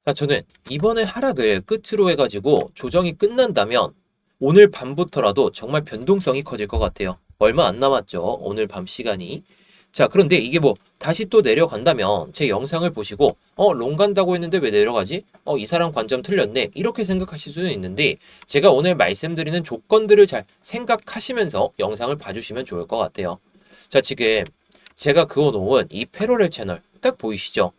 자, 저는 이번에 하락을 끝으로 해가지고 조정이 끝난다면 오늘 밤부터라도 정말 변동성이 커질 것 같아요. 얼마 안 남았죠. 오늘 밤 시간이. 자, 그런데 이게 뭐 다시 또 내려간다면 제 영상을 보시고 롱 간다고 했는데 왜 내려가지? 이 사람 관점 틀렸네. 이렇게 생각하실 수는 있는데 제가 오늘 말씀드리는 조건들을 잘 생각하시면서 영상을 봐주시면 좋을 것 같아요. 자, 지금 제가 그어놓은 이 패러렐 채널 딱 보이시죠?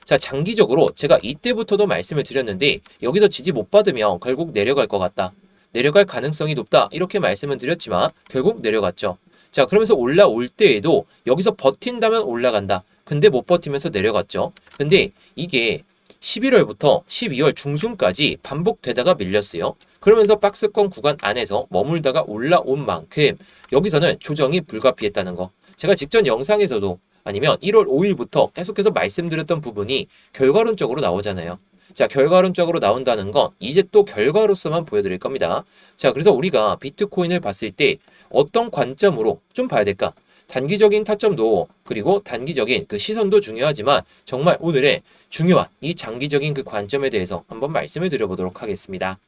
자, 장기적으로 제가 이때부터도 말씀을 드렸는데 여기서 지지 못 받으면 결국 내려갈 것 같다. 내려갈 가능성이 높다. 이렇게 말씀을 드렸지만 결국 내려갔죠. 자, 그러면서 올라올 때에도 여기서 버틴다면 올라간다. 근데 못 버티면서 내려갔죠. 근데 이게 11월부터 12월 중순까지 반복되다가 밀렸어요. 그러면서 박스권 구간 안에서 머물다가 올라온 만큼 여기서는 조정이 불가피했다는 거. 제가 직전 영상에서도 아니면 1월 5일부터 계속해서 말씀드렸던 부분이 결과론적으로 나오잖아요. 자, 결과론적으로 나온다는 건 이제 또 결과로서만 보여드릴 겁니다. 자, 그래서 우리가 비트코인을 봤을 때 어떤 관점으로 좀 봐야 될까? 단기적인 타점도 그리고 단기적인 그 시선도 중요하지만 정말 오늘의 중요한 이 장기적인 그 관점에 대해서 한번 말씀을 드려보도록 하겠습니다.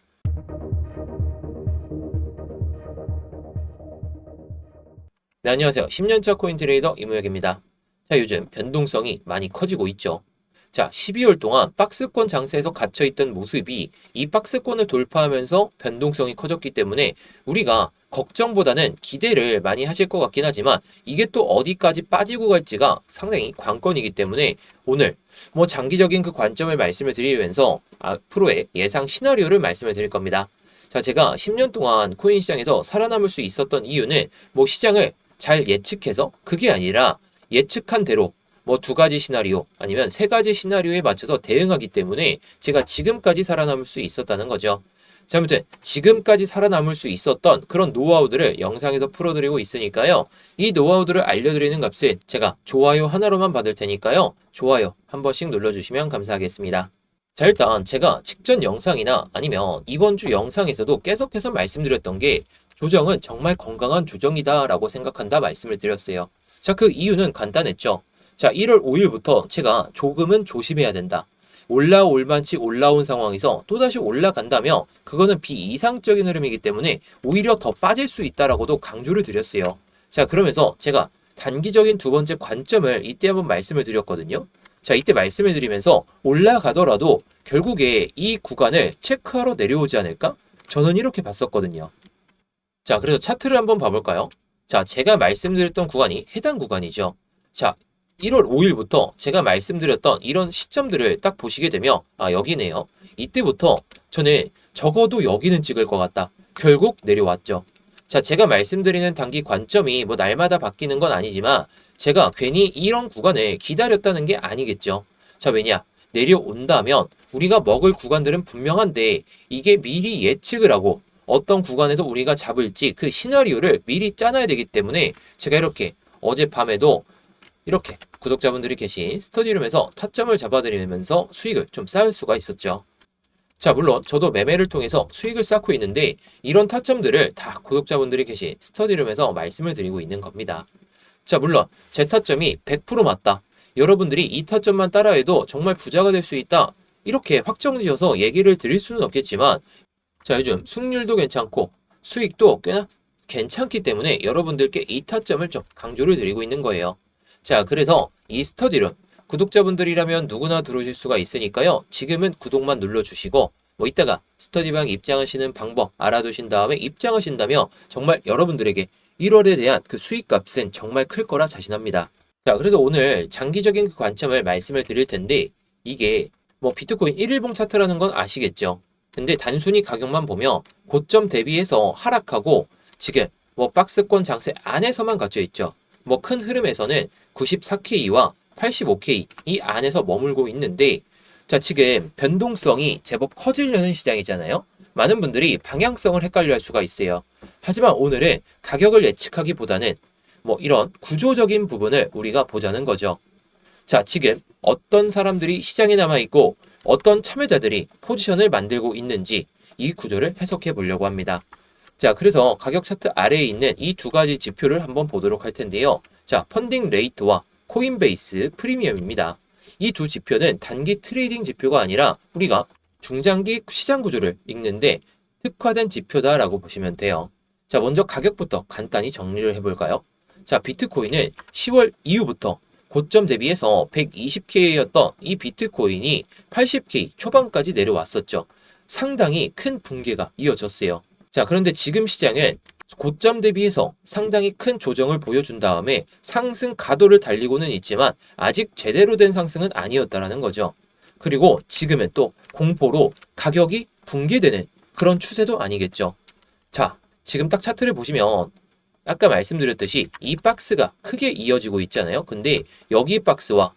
네, 안녕하세요. 10년차 코인 트레이더 이무혁입니다. 자, 요즘 변동성이 많이 커지고 있죠. 자, 12월 동안 박스권 장세에서 갇혀있던 모습이 이 박스권을 돌파하면서 변동성이 커졌기 때문에 우리가 걱정보다는 기대를 많이 하실 것 같긴 하지만 이게 또 어디까지 빠지고 갈지가 상당히 관건이기 때문에 오늘 뭐 장기적인 그 관점을 말씀을 드리면서 앞으로의 예상 시나리오를 말씀을 드릴 겁니다. 자, 제가 10년 동안 코인 시장에서 살아남을 수 있었던 이유는 뭐 시장을 잘 예측해서 그게 아니라 예측한 대로 뭐 두 가지 시나리오 아니면 세 가지 시나리오에 맞춰서 대응하기 때문에 제가 지금까지 살아남을 수 있었다는 거죠. 자, 아무튼 지금까지 살아남을 수 있었던 그런 노하우들을 영상에서 풀어드리고 있으니까요. 이 노하우들을 알려드리는 값은 제가 좋아요 하나로만 받을 테니까요. 좋아요 한 번씩 눌러주시면 감사하겠습니다. 자, 일단 제가 직전 영상이나 아니면 이번 주 영상에서도 계속해서 말씀드렸던 게 조정은 정말 건강한 조정이다 라고 생각한다 말씀을 드렸어요. 자, 그 이유는 간단했죠. 자, 1월 5일부터 제가 조금은 조심해야 된다. 올라올 만치 올라온 상황에서 또다시 올라간다면 그거는 비이상적인 흐름이기 때문에 오히려 더 빠질 수 있다라고도 강조를 드렸어요. 자, 그러면서 제가 단기적인 두 번째 관점을 이때 한번 말씀을 드렸거든요. 자, 이때 말씀을 드리면서 올라가더라도 결국에 이 구간을 체크하러 내려오지 않을까? 저는 이렇게 봤었거든요. 자, 그래서 차트를 한번 봐볼까요? 자, 제가 말씀드렸던 구간이 해당 구간이죠. 자, 1월 5일부터 제가 말씀드렸던 이런 시점들을 딱 보시게 되면, 여기네요. 이때부터 저는 적어도 여기는 찍을 것 같다. 결국 내려왔죠. 자, 제가 말씀드리는 단기 관점이 뭐 날마다 바뀌는 건 아니지만, 제가 괜히 이런 구간을 기다렸다는 게 아니겠죠. 자, 왜냐? 내려온다면 우리가 먹을 구간들은 분명한데, 이게 미리 예측을 하고, 어떤 구간에서 우리가 잡을지 그 시나리오를 미리 짜놔야 되기 때문에 제가 이렇게 어젯밤에도 이렇게 구독자분들이 계신 스터디룸에서 타점을 잡아드리면서 수익을 좀 쌓을 수가 있었죠. 자, 물론 저도 매매를 통해서 수익을 쌓고 있는데 이런 타점들을 다 구독자분들이 계신 스터디룸에서 말씀을 드리고 있는 겁니다. 자, 물론 제 타점이 100% 맞다. 여러분들이 이 타점만 따라해도 정말 부자가 될 수 있다. 이렇게 확정지어서 얘기를 드릴 수는 없겠지만 자, 요즘 승률도 괜찮고 수익도 꽤나 괜찮기 때문에 여러분들께 이 타점을 좀 강조를 드리고 있는 거예요. 자, 그래서 이 스터디룸 구독자분들이라면 누구나 들어오실 수가 있으니까요. 지금은 구독만 눌러주시고 뭐 이따가 스터디방 입장하시는 방법 알아두신 다음에 입장하신다면 정말 여러분들에게 1월에 대한 그 수익값은 정말 클 거라 자신합니다. 자, 그래서 오늘 장기적인 그 관점을 말씀을 드릴 텐데 이게 뭐 비트코인 1일봉 차트라는 건 아시겠죠? 근데 단순히 가격만 보면 고점 대비해서 하락하고 지금 뭐 박스권 장세 안에서만 갇혀 있죠. 뭐 큰 흐름에서는 94K와 85K 이 안에서 머물고 있는데 자, 지금 변동성이 제법 커지려는 시장이잖아요. 많은 분들이 방향성을 헷갈려 할 수가 있어요. 하지만 오늘은 가격을 예측하기보다는 뭐 이런 구조적인 부분을 우리가 보자는 거죠. 자, 지금 어떤 사람들이 시장에 남아있고 어떤 참여자들이 포지션을 만들고 있는지 이 구조를 해석해 보려고 합니다. 자, 그래서 가격 차트 아래에 있는 이 두 가지 지표를 한번 보도록 할 텐데요. 자, 펀딩 레이트와 코인베이스 프리미엄입니다. 이 두 지표는 단기 트레이딩 지표가 아니라 우리가 중장기 시장 구조를 읽는데 특화된 지표다라고 보시면 돼요. 자, 먼저 가격부터 간단히 정리를 해볼까요? 자, 비트코인은 10월 이후부터 고점 대비해서 120K였던 이 비트코인이 80K 초반까지 내려왔었죠. 상당히 큰 붕괴가 이어졌어요. 자, 그런데 지금 시장은 고점 대비해서 상당히 큰 조정을 보여준 다음에 상승 가도를 달리고는 있지만 아직 제대로 된 상승은 아니었다라는 거죠. 그리고 지금은 또 공포로 가격이 붕괴되는 그런 추세도 아니겠죠. 자, 지금 딱 차트를 보시면 아까 말씀드렸듯이 이 박스가 크게 이어지고 있잖아요. 근데 여기 박스와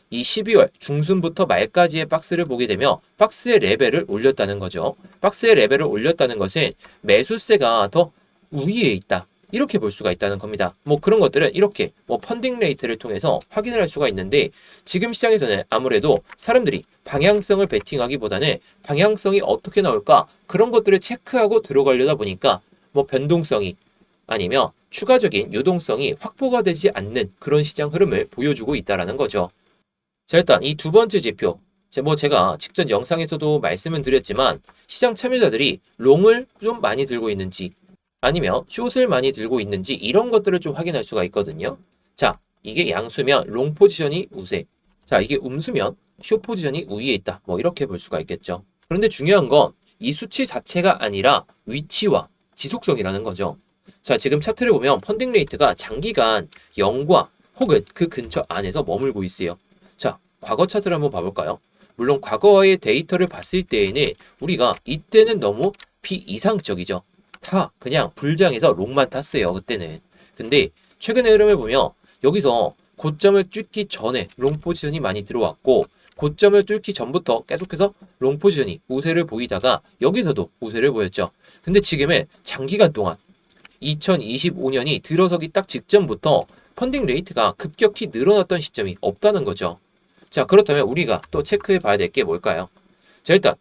이 12월 중순부터 말까지의 박스를 보게 되면 박스의 레벨을 올렸다는 거죠. 박스의 레벨을 올렸다는 것은 매수세가 더 우위에 있다. 이렇게 볼 수가 있다는 겁니다. 뭐 그런 것들은 이렇게 뭐 펀딩 레이트를 통해서 확인을 할 수가 있는데 지금 시장에서는 아무래도 사람들이 방향성을 베팅하기보다는 방향성이 어떻게 나올까 그런 것들을 체크하고 들어가려다 보니까 뭐 변동성이 아니면 추가적인 유동성이 확보가 되지 않는 그런 시장 흐름을 보여주고 있다는 거죠. 자, 일단 이 두 번째 지표. 제가 직전 영상에서도 말씀을 드렸지만 시장 참여자들이 롱을 좀 많이 들고 있는지 아니면 숏을 많이 들고 있는지 이런 것들을 좀 확인할 수가 있거든요. 자, 이게 양수면 롱 포지션이 우세. 자, 이게 음수면 숏 포지션이 우위에 있다. 뭐 이렇게 볼 수가 있겠죠. 그런데 중요한 건 이 수치 자체가 아니라 위치와 지속성이라는 거죠. 자, 지금 차트를 보면 펀딩 레이트가 장기간 0과 혹은 그 근처 안에서 머물고 있어요. 자, 과거 차트를 한번 봐볼까요? 물론 과거의 데이터를 봤을 때에는 우리가 이때는 너무 비이상적이죠. 다 그냥 불장에서 롱만 탔어요. 그때는. 근데 최근의 흐름을 보면 여기서 고점을 뚫기 전에 롱 포지션이 많이 들어왔고 고점을 뚫기 전부터 계속해서 롱 포지션이 우세를 보이다가 여기서도 우세를 보였죠. 근데 지금은 장기간 동안 2025년이 들어서기 딱 직전부터 펀딩 레이트가 급격히 늘어났던 시점이 없다는 거죠. 자, 그렇다면 우리가 또 체크해 봐야 될 게 뭘까요? 자, 일단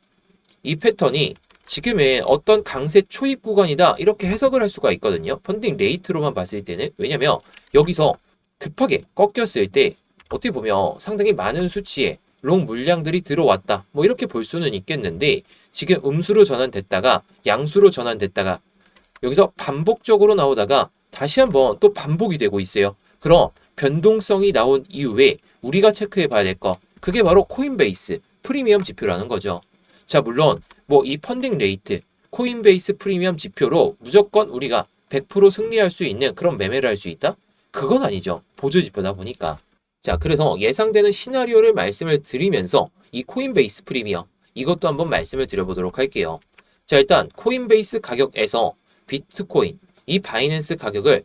이 패턴이 지금의 어떤 강세 초입 구간이다 이렇게 해석을 할 수가 있거든요. 펀딩 레이트로만 봤을 때는. 왜냐면 여기서 급하게 꺾였을 때 어떻게 보면 상당히 많은 수치의 롱 물량들이 들어왔다. 뭐 이렇게 볼 수는 있겠는데 지금 음수로 전환됐다가 양수로 전환됐다가 여기서 반복적으로 나오다가 다시 한번 또 반복이 되고 있어요. 그럼 변동성이 나온 이후에 우리가 체크해 봐야 될 거 그게 바로 코인베이스 프리미엄 지표라는 거죠. 자, 물론 뭐 이 펀딩 레이트 코인베이스 프리미엄 지표로 무조건 우리가 100% 승리할 수 있는 그런 매매를 할 수 있다? 그건 아니죠. 보조 지표다 보니까. 자, 그래서 예상되는 시나리오를 말씀을 드리면서 이 코인베이스 프리미엄 이것도 한번 말씀을 드려보도록 할게요. 자, 일단 코인베이스 가격에서 비트코인 이 바이낸스 가격을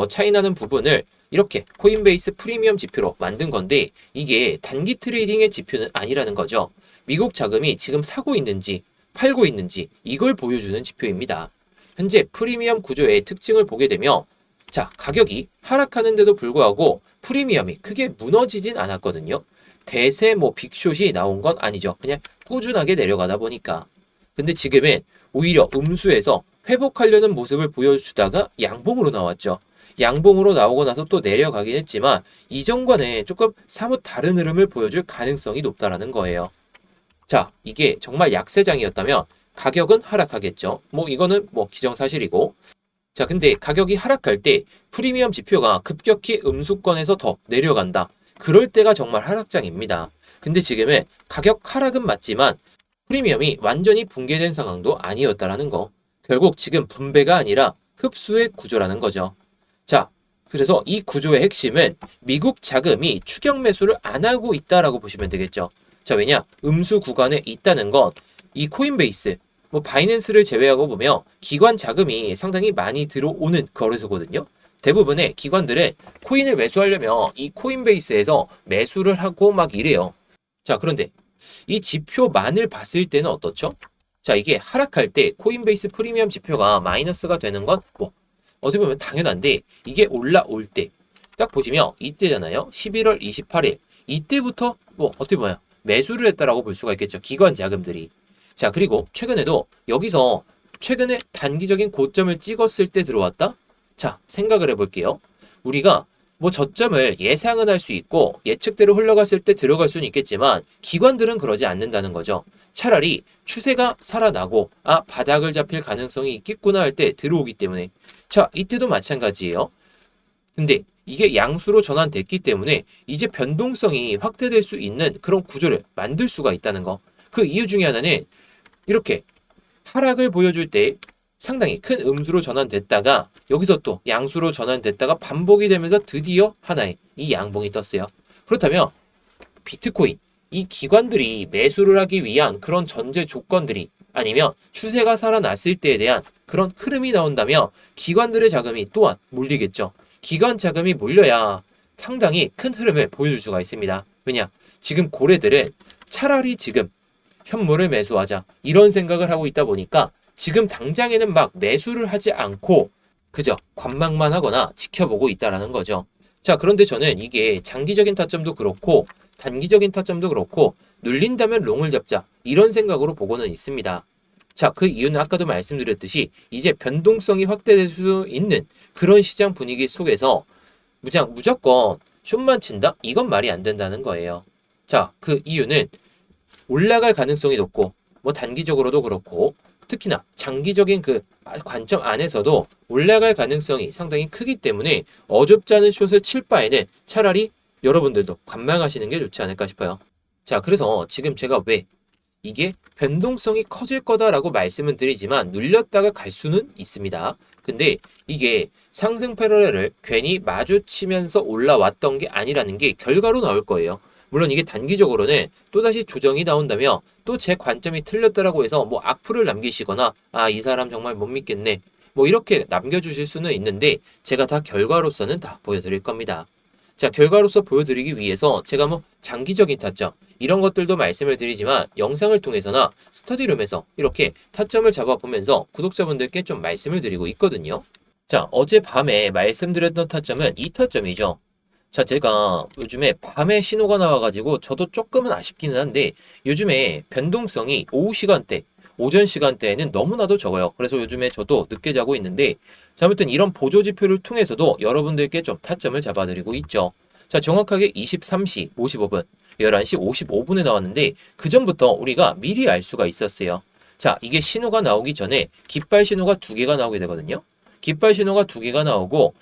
차이 나는 부분을 이렇게 코인베이스 프리미엄 지표로 만든 건데 이게 단기 트레이딩의 지표는 아니라는 거죠. 미국 자금이 지금 사고 있는지 팔고 있는지 이걸 보여주는 지표입니다. 현재 프리미엄 구조의 특징을 보게 되면 자, 가격이 하락하는데도 불구하고 프리미엄이 크게 무너지진 않았거든요. 대세 빅숏이 나온 건 아니죠. 그냥 꾸준하게 내려가다 보니까. 근데 지금은 오히려 음수에서 회복하려는 모습을 보여주다가 양봉으로 나왔죠. 양봉으로 나오고 나서 또 내려가긴 했지만 이전과는 조금 사뭇 다른 흐름을 보여줄 가능성이 높다라는 거예요. 자, 이게 정말 약세장이었다면 가격은 하락하겠죠. 이거는 기정사실이고. 자, 근데 가격이 하락할 때 프리미엄 지표가 급격히 음수권에서 더 내려간다. 그럴 때가 정말 하락장입니다. 근데 지금은 가격 하락은 맞지만 프리미엄이 완전히 붕괴된 상황도 아니었다라는 거. 결국 지금 분배가 아니라 흡수의 구조라는 거죠. 자, 그래서 이 구조의 핵심은 미국 자금이 추격 매수를 안 하고 있다라고 보시면 되겠죠. 자, 왜냐? 음수 구간에 있다는 건 이 코인베이스, 바이낸스를 제외하고 보면 기관 자금이 상당히 많이 들어오는 거래소거든요. 대부분의 기관들은 코인을 매수하려면 이 코인베이스에서 매수를 하고 막 이래요. 자, 그런데 이 지표만을 봤을 때는 어떻죠? 자, 이게 하락할 때 코인베이스 프리미엄 지표가 마이너스가 되는 건 어떻게 보면 당연한데 이게 올라올 때 딱 보시면 이때잖아요. 11월 28일 이때부터 어떻게 보면 매수를 했다라고 볼 수가 있겠죠. 기관 자금들이. 자, 그리고 최근에도 여기서 최근에 단기적인 고점을 찍었을 때 들어왔다? 자, 생각을 해볼게요. 우리가 뭐 저점을 예상은 할 수 있고 예측대로 흘러갔을 때 들어갈 수는 있겠지만 기관들은 그러지 않는다는 거죠. 차라리 추세가 살아나고 바닥을 잡힐 가능성이 있겠구나 할 때 들어오기 때문에 자 이때도 마찬가지예요. 근데 이게 양수로 전환됐기 때문에 이제 변동성이 확대될 수 있는 그런 구조를 만들 수가 있다는 거. 그 이유 중에 하나는 이렇게 하락을 보여줄 때 상당히 큰 음수로 전환됐다가 여기서 또 양수로 전환됐다가 반복이 되면서 드디어 하나의 이 양봉이 떴어요. 그렇다면 비트코인 이 기관들이 매수를 하기 위한 그런 전제 조건들이 아니면 추세가 살아났을 때에 대한 그런 흐름이 나온다면 기관들의 자금이 또한 몰리겠죠. 기관 자금이 몰려야 상당히 큰 흐름을 보여줄 수가 있습니다. 왜냐? 지금 고래들은 차라리 지금 현물을 매수하자 이런 생각을 하고 있다 보니까 지금 당장에는 막 매수를 하지 않고 그저 관망만 하거나 지켜보고 있다라는 거죠. 자, 그런데 저는 이게 장기적인 타점도 그렇고 단기적인 타점도 그렇고 눌린다면 롱을 잡자 이런 생각으로 보고는 있습니다. 자, 그 이유는 아까도 말씀드렸듯이 이제 변동성이 확대될 수 있는 그런 시장 분위기 속에서 무조건 숏만 친다? 이건 말이 안 된다는 거예요. 자, 그 이유는 올라갈 가능성이 높고 뭐 단기적으로도 그렇고 특히나 장기적인 그 관점 안에서도 올라갈 가능성이 상당히 크기 때문에 어줍지 않은 숏을 칠 바에는 차라리 여러분들도 관망하시는 게 좋지 않을까 싶어요. 자, 그래서 지금 제가 왜 이게 변동성이 커질 거다라고 말씀은 드리지만 눌렸다가 갈 수는 있습니다. 근데 이게 상승 패러렐을 괜히 마주치면서 올라왔던 게 아니라는 게 결과로 나올 거예요. 물론 이게 단기적으로는 또다시 조정이 나온다며 또 제 관점이 틀렸다라고 해서 뭐 악플을 남기시거나 이 사람 정말 못 믿겠네 뭐 이렇게 남겨주실 수는 있는데 제가 다 결과로서는 다 보여드릴 겁니다. 자, 결과로서 보여드리기 위해서 제가 뭐 장기적인 타점 이런 것들도 말씀을 드리지만 영상을 통해서나 스터디룸에서 이렇게 타점을 잡아보면서 구독자분들께 좀 말씀을 드리고 있거든요. 자, 어젯밤에 말씀드렸던 타점은 이 타점이죠. 자, 제가 요즘에 밤에 신호가 나와가지고 저도 조금은 아쉽기는 한데 요즘에 변동성이 오후 시간대, 오전 시간대에는 너무나도 적어요. 그래서 요즘에 저도 늦게 자고 있는데 자, 아무튼 이런 보조 지표를 통해서도 여러분들께 좀 타점을 잡아드리고 있죠. 자, 정확하게 23시 55분, 11시 55분에 나왔는데 그 전부터 우리가 미리 알 수가 있었어요. 자, 이게 신호가 나오기 전에 깃발 신호가 두 개가 나오게 되거든요. 깃발 신호가 두 개가 나오고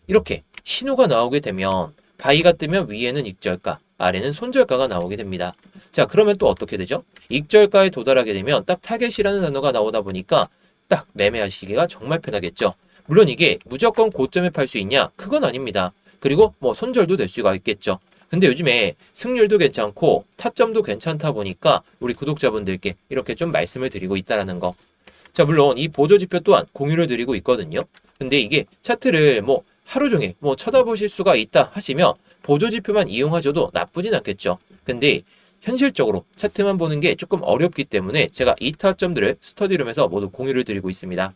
이렇게 신호가 나오게 되면 바위가 뜨면 위에는 익절가, 아래는 손절가가 나오게 됩니다. 자, 그러면 또 어떻게 되죠? 익절가에 도달하게 되면 딱 타겟이라는 단어가 나오다 보니까 딱 매매하시기가 정말 편하겠죠. 물론 이게 무조건 고점에 팔 수 있냐? 그건 아닙니다. 그리고 뭐 손절도 될 수가 있겠죠. 근데 요즘에 승률도 괜찮고 타점도 괜찮다 보니까 우리 구독자분들께 이렇게 좀 말씀을 드리고 있다라는 거. 자, 물론 이 보조지표 또한 공유를 드리고 있거든요. 근데 이게 차트를 뭐 하루 종일 뭐 쳐다보실 수가 있다 하시면 보조지표만 이용하셔도 나쁘진 않겠죠. 근데 현실적으로 차트만 보는 게 조금 어렵기 때문에 제가 이 타점들을 스터디룸에서 모두 공유를 드리고 있습니다.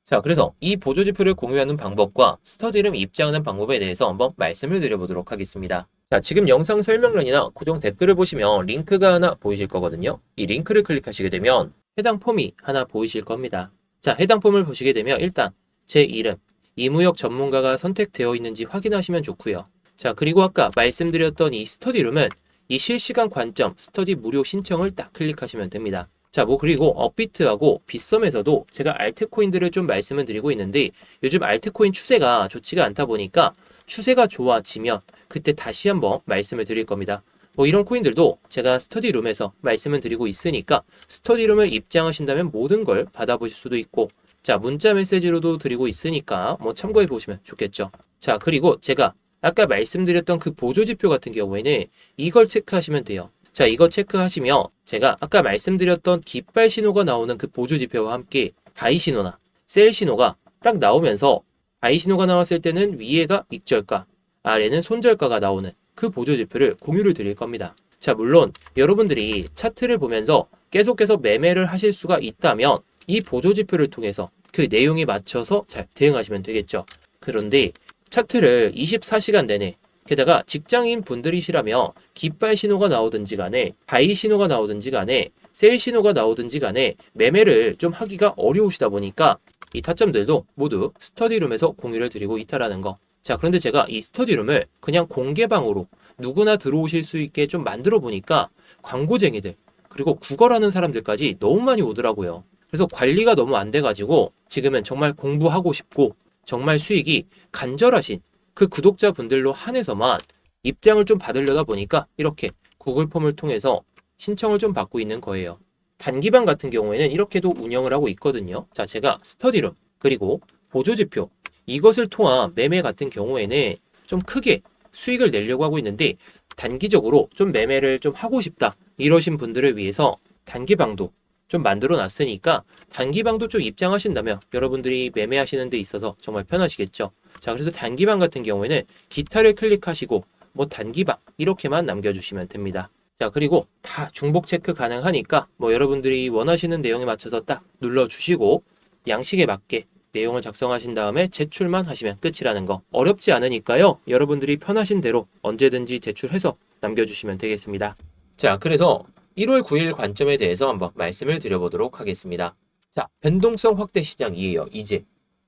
자, 그래서 이 보조지표를 공유하는 방법과 스터디룸 입장하는 방법에 대해서 한번 말씀을 드려보도록 하겠습니다. 자, 지금 영상 설명란이나 고정 댓글을 보시면 링크가 하나 보이실 거거든요. 이 링크를 클릭하시게 되면 해당 폼이 하나 보이실 겁니다. 자, 해당 폼을 보시게 되면 일단 제 이름, 이무역 전문가가 선택되어 있는지 확인하시면 좋고요. 자, 그리고 아까 말씀드렸던 이 스터디룸은 이 실시간 관점 스터디 무료 신청을 딱 클릭하시면 됩니다. 자, 뭐 그리고 업비트하고 빗썸에서도 제가 알트코인들을 좀 말씀을 드리고 있는데 요즘 알트코인 추세가 좋지가 않다 보니까 추세가 좋아지면 그때 다시 한번 말씀을 드릴 겁니다. 뭐 이런 코인들도 제가 스터디룸에서 말씀을 드리고 있으니까 스터디룸을 입장하신다면 모든 걸 받아보실 수도 있고 자, 문자 메시지로도 드리고 있으니까 뭐 참고해 보시면 좋겠죠. 자, 그리고 제가 아까 말씀드렸던 그 보조지표 같은 경우에는 이걸 체크하시면 돼요. 자, 이거 체크하시면 제가 아까 말씀드렸던 깃발 신호가 나오는 그 보조지표와 함께 바이 신호나 셀 신호가 딱 나오면서 바이 신호가 나왔을 때는 위에가 익절가, 아래는 손절가가 나오는 그 보조지표를 공유를 드릴 겁니다. 자, 물론 여러분들이 차트를 보면서 계속해서 매매를 하실 수가 있다면 이 보조지표를 통해서 그 내용에 맞춰서 잘 대응하시면 되겠죠. 그런데 차트를 24시간 내내 게다가 직장인 분들이시라면 깃발 신호가 나오든지 간에 바이 신호가 나오든지 간에 셀 신호가 나오든지 간에 매매를 좀 하기가 어려우시다 보니까 이 타점들도 모두 스터디룸에서 공유를 드리고 있다라는 거. 자, 그런데 제가 이 스터디룸을 그냥 공개방으로 누구나 들어오실 수 있게 좀 만들어 보니까 광고쟁이들, 그리고 구걸하는 사람들까지 너무 많이 오더라고요. 그래서 관리가 너무 안 돼가지고 지금은 정말 공부하고 싶고 정말 수익이 간절하신 그 구독자분들로 한해서만 입장을 좀 받으려다 보니까 이렇게 구글 폼을 통해서 신청을 좀 받고 있는 거예요. 단기방 같은 경우에는 이렇게도 운영을 하고 있거든요. 자, 제가 스터디룸, 그리고 보조지표, 이것을 통한 매매 같은 경우에는 좀 크게 수익을 내려고 하고 있는데 단기적으로 좀 매매를 좀 하고 싶다 이러신 분들을 위해서 단기방도 좀 만들어 놨으니까 단기방도 좀 입장하신다면 여러분들이 매매하시는 데 있어서 정말 편하시겠죠. 자, 그래서 단기방 같은 경우에는 기타를 클릭하시고 뭐 단기방 이렇게만 남겨주시면 됩니다. 자, 그리고 다 중복 체크 가능하니까 뭐 여러분들이 원하시는 내용에 맞춰서 딱 눌러주시고 양식에 맞게 내용을 작성하신 다음에 제출만 하시면 끝이라는 거. 어렵지 않으니까요. 여러분들이 편하신 대로 언제든지 제출해서 남겨주시면 되겠습니다. 자, 그래서 1월 9일 관점에 대해서 한번 말씀을 드려보도록 하겠습니다. 자, 변동성 확대 시장이에요, 이제.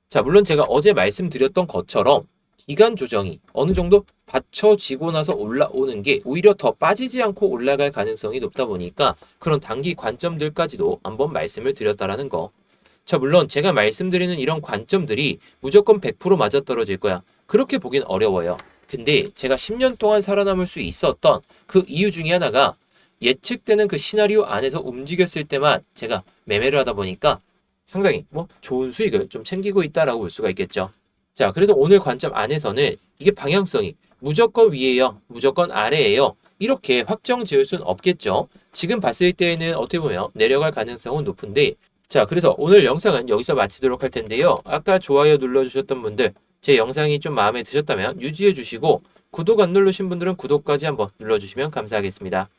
자, 물론 제가 어제 말씀드렸던 것처럼 기간 조정이 어느 정도 받쳐지고 나서 올라오는 게 오히려 더 빠지지 않고 올라갈 가능성이 높다 보니까 그런 단기 관점들까지도 한번 말씀을 드렸다라는 거. 자, 물론 제가 말씀드리는 이런 관점들이 무조건 100% 맞아떨어질 거야. 그렇게 보긴 어려워요. 근데 제가 10년 동안 살아남을 수 있었던 그 이유 중에 하나가 예측되는 그 시나리오 안에서 움직였을 때만 제가 매매를 하다 보니까 상당히 뭐 좋은 수익을 좀 챙기고 있다라고 볼 수가 있겠죠. 자, 그래서 오늘 관점 안에서는 이게 방향성이 무조건 위에요, 무조건 아래에요. 이렇게 확정 지을 수는 없겠죠. 지금 봤을 때에는 어떻게 보면 내려갈 가능성은 높은데 자, 그래서 오늘 영상은 여기서 마치도록 할 텐데요. 아까 좋아요 눌러주셨던 분들, 제 영상이 좀 마음에 드셨다면 유지해 주시고 구독 안 누르신 분들은 구독까지 한번 눌러주시면 감사하겠습니다.